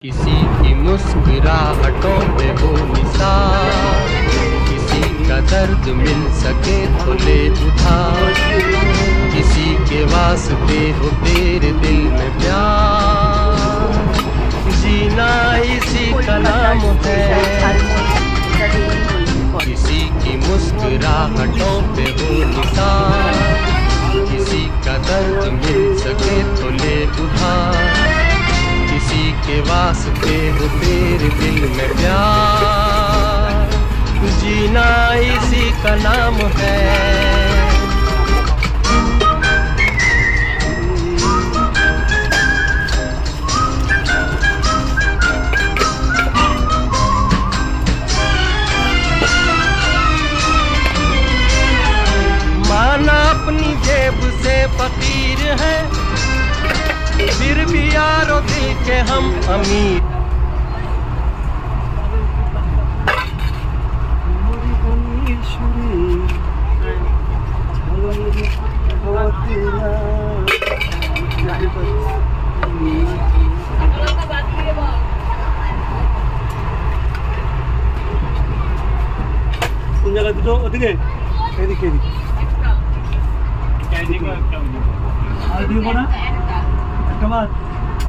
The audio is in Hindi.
किसी की मुस्कुराहटों पे हो निसार, किसी का दर्द मिल सके तो ले उधार, किसी के वास्ते हो तेरे दिल में प्यार, जीना इसी का नाम है। किसी की मुस्कुराहटों पे हो निसार, किसी का दर्द मिल सके तो ले उधार, किसी के वास्ते हो तेरे दिल में प्यार, जीना इसी का नाम है। माना अपनी जेब से फकीर है, फिर भी यारो दिल के हम अमीर। কোন জায়গা দুটো ওদিকে এদিকে এদিকে আর দিব না একটা মাছ